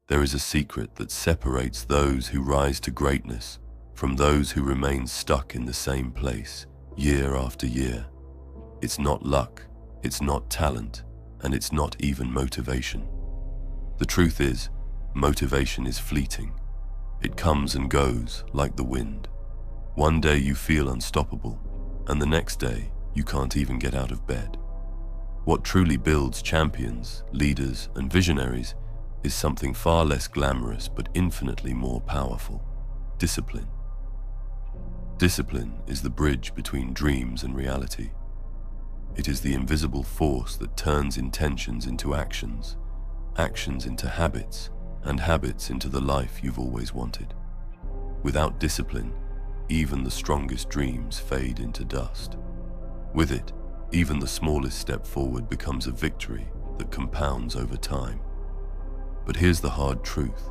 There is a secret that separates those who rise to greatness from those who remain stuck in the same place year after year. It's not luck, it's not talent, and it's not even motivation. The truth is, motivation is fleeting. It comes and goes like the wind. One day you feel unstoppable, and the next day you can't even get out of bed. What truly builds champions, leaders, and visionaries is something far less glamorous but infinitely more powerful: discipline. Discipline is the bridge between dreams and reality. It is the invisible force that turns intentions into actions, actions into habits, and habits into the life you've always wanted. Without discipline, even the strongest dreams fade into dust. With it, even the smallest step forward becomes a victory that compounds over time. But here's the hard truth.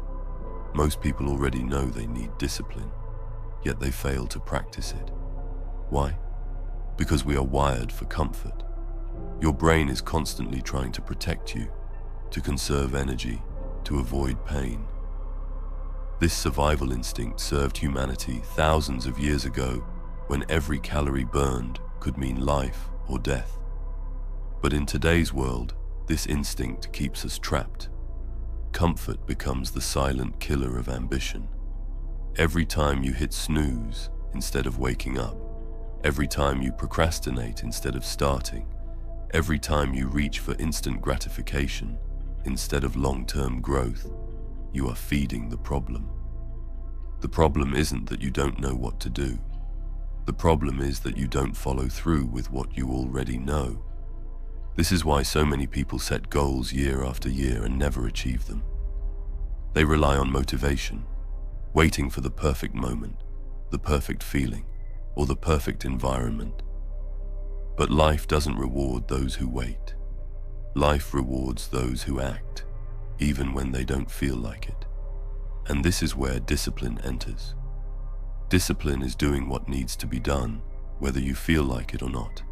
Most people already know they need discipline, yet they fail to practice it. Why? Because we are wired for comfort. Your brain is constantly trying to protect you, to conserve energy, to avoid pain. This survival instinct served humanity thousands of years ago when every calorie burned could mean life or death. But in today's world, this instinct keeps us trapped. Comfort becomes the silent killer of ambition. Every time you hit snooze instead of waking up, every time you procrastinate instead of starting, every time you reach for instant gratification instead of long-term growth, you are feeding the problem. The problem isn't that you don't know what to do. The problem is that you don't follow through with what you already know. This is why so many people set goals year after year and never achieve them. They rely on motivation, waiting for the perfect moment, the perfect feeling, or the perfect environment. But life doesn't reward those who wait. Life rewards those who act, even when they don't feel like it. And this is where discipline enters. Discipline is doing what needs to be done, whether you feel like it or not.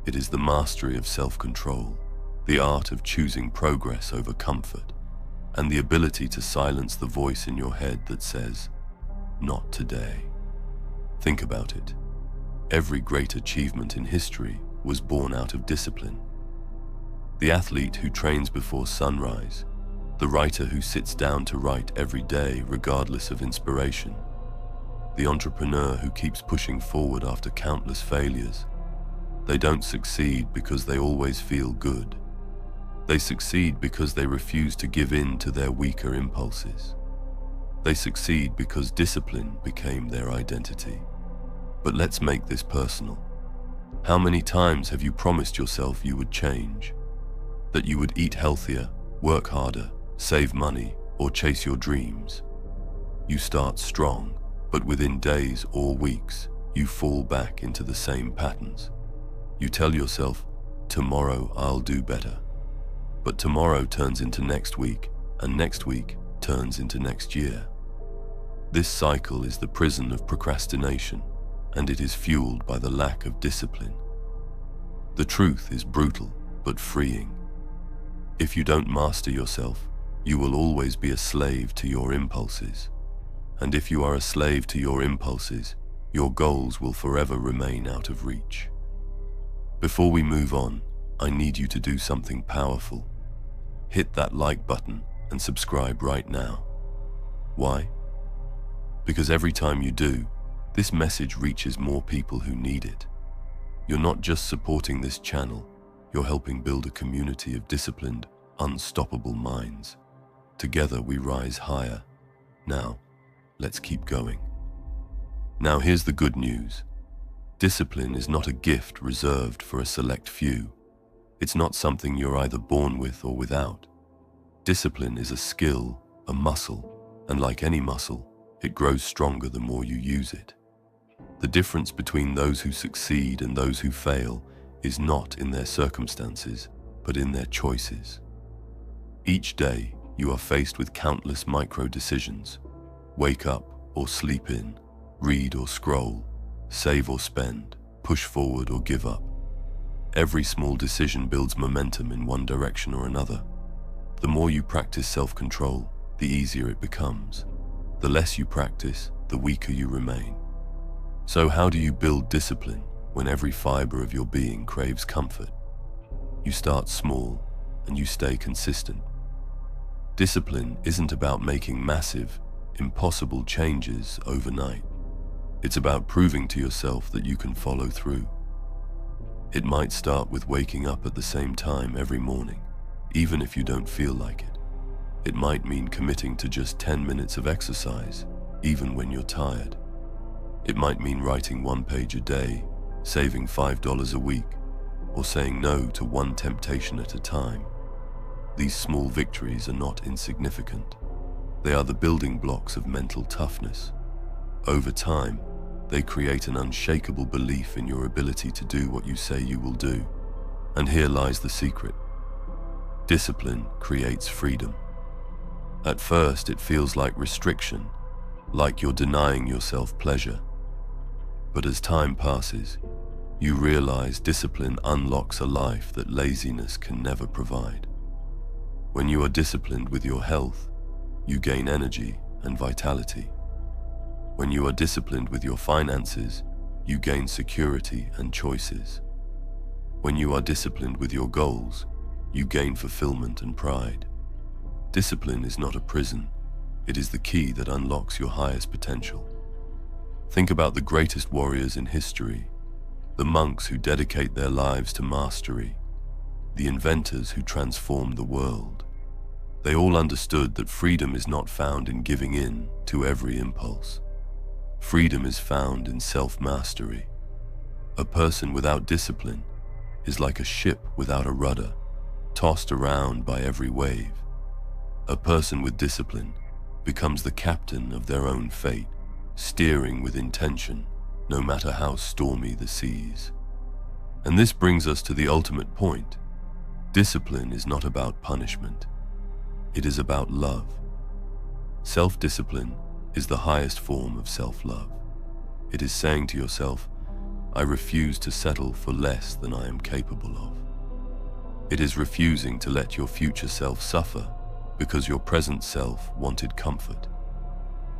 It is the mastery of self-control, the art of choosing progress over comfort, and the ability to silence the voice in your head that says, "Not today." Think about it. Every great achievement in history was born out of discipline. The athlete who trains before sunrise, the writer who sits down to write every day regardless of inspiration, the entrepreneur who keeps pushing forward after countless failures. They don't succeed because they always feel good. They succeed because they refuse to give in to their weaker impulses. They succeed because discipline became their identity. But let's make this personal. How many times have you promised yourself you would change? That you would eat healthier, work harder, save money, or chase your dreams? You start strong, but within days or weeks, you fall back into the same patterns. You tell yourself, "Tomorrow I'll do better." But tomorrow turns into next week, and next week turns into next year. This cycle is the prison of procrastination, and it is fueled by the lack of discipline. The truth is brutal, but freeing. If you don't master yourself, you will always be a slave to your impulses. And if you are a slave to your impulses, your goals will forever remain out of reach. Before we move on, I need you to do something powerful. Hit that like button and subscribe right now. Why? Because every time you do, this message reaches more people who need it. You're not just supporting this channel, you're helping build a community of disciplined, unstoppable minds. Together we rise higher. Now, let's keep going. Now here's the good news. Discipline is not a gift reserved for a select few. It's not something you're either born with or without. Discipline is a skill, a muscle, and like any muscle, it grows stronger the more you use it. The difference between those who succeed and those who fail is not in their circumstances, but in their choices. Each day, you are faced with countless micro-decisions. Wake up or sleep in, read or scroll, save or spend, push forward or give up. Every small decision builds momentum in one direction or another. The more you practice self-control, the easier it becomes. The less you practice, the weaker you remain. So how do you build discipline when every fiber of your being craves comfort? You start small and you stay consistent. Discipline isn't about making massive, impossible changes overnight. It's about proving to yourself that you can follow through. It might start with waking up at the same time every morning, even if you don't feel like it. It might mean committing to just 10 minutes of exercise, even when you're tired. It might mean writing 1 page a day, saving $5 a week, or saying no to one temptation at a time. These small victories are not insignificant. They are the building blocks of mental toughness. Over time, they create an unshakable belief in your ability to do what you say you will do. And here lies the secret. Discipline creates freedom. At first, it feels like restriction, like you're denying yourself pleasure. But as time passes, you realize discipline unlocks a life that laziness can never provide. When you are disciplined with your health, you gain energy and vitality. When you are disciplined with your finances, you gain security and choices. When you are disciplined with your goals, you gain fulfillment and pride. Discipline is not a prison. It is the key that unlocks your highest potential. Think about the greatest warriors in history, the monks who dedicate their lives to mastery, the inventors who transformed the world. They all understood that freedom is not found in giving in to every impulse. Freedom is found in self-mastery. A person without discipline is like a ship without a rudder, tossed around by every wave. A person with discipline becomes the captain of their own fate, steering with intention, no matter how stormy the seas. And this brings us to the ultimate point. Discipline is not about punishment. It is about love. Self-discipline is the highest form of self-love. It is saying to yourself, I refuse to settle for less than I am capable of. It is refusing to let your future self suffer because your present self wanted comfort.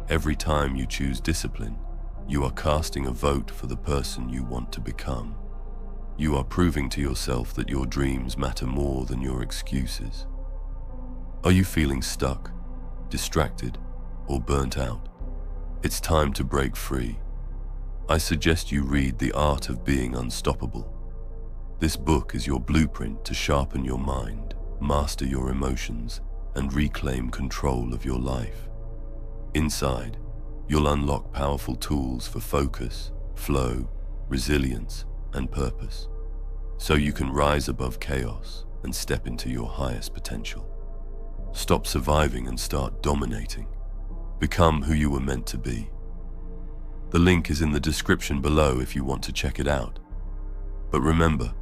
Every time you choose discipline, you are casting a vote for the person you want to become. You are proving to yourself that your dreams matter more than your excuses. Are you feeling stuck, distracted, or burnt out? It's time to break free. I suggest you read The Art of Being Unstoppable. This book is your blueprint to sharpen your mind, master your emotions, and reclaim control of your life. Inside, you'll unlock powerful tools for focus, flow, resilience, and purpose, so you can rise above chaos and step into your highest potential. Stop surviving and start dominating. Become who you were meant to be. The link is in the description below if you want to check it out. But remember,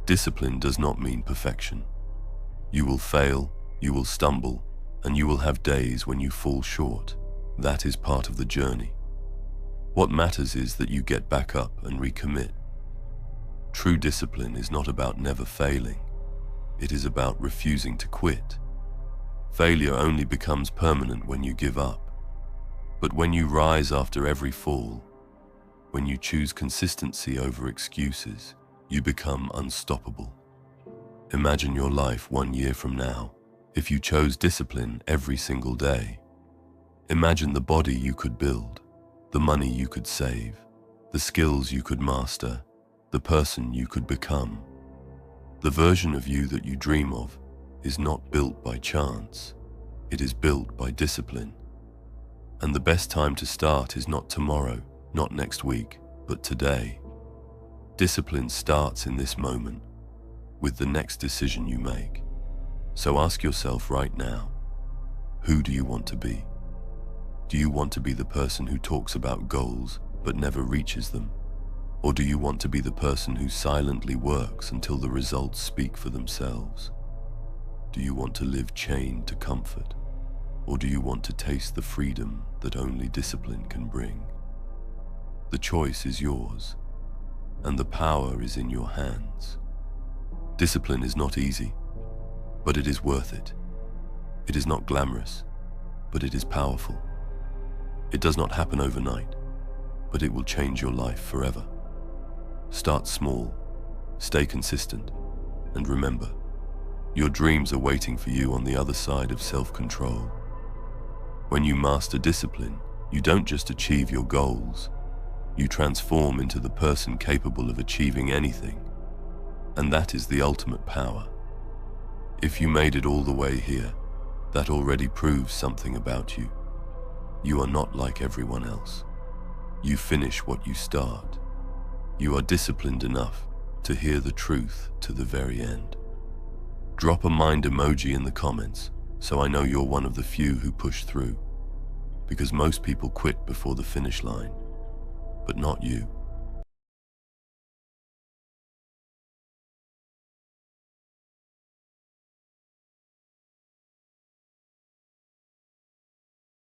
discipline does not mean perfection. You will fail, you will stumble, and you will have days when you fall short. That is part of the journey. What matters is that you get back up and recommit. True discipline is not about never failing. It is about refusing to quit. Failure only becomes permanent when you give up. But when you rise after every fall, when you choose consistency over excuses, you become unstoppable. Imagine your life 1 year from now, if you chose discipline every single day. Imagine the body you could build, the money you could save, the skills you could master, the person you could become. The version of you that you dream of is not built by chance. It is built by discipline. And the best time to start is not tomorrow, not next week, but today. Discipline starts in this moment, with the next decision you make. So ask yourself right now, who do you want to be? Do you want to be the person who talks about goals but never reaches them? Or do you want to be the person who silently works until the results speak for themselves? Do you want to live chained to comfort? Or do you want to taste the freedom that only discipline can bring? The choice is yours, and the power is in your hands. Discipline is not easy, but it is worth it. It is not glamorous, but it is powerful. It does not happen overnight, but it will change your life forever. Start small, stay consistent, and remember, your dreams are waiting for you on the other side of self-control. When you master discipline, you don't just achieve your goals, you transform into the person capable of achieving anything. And that is the ultimate power. If you made it all the way here, that already proves something about you. You are not like everyone else. You finish what you start. You are disciplined enough to hear the truth to the very end. Drop a mind emoji in the comments so I know you're one of the few who push through. Because most people quit before the finish line, but not you.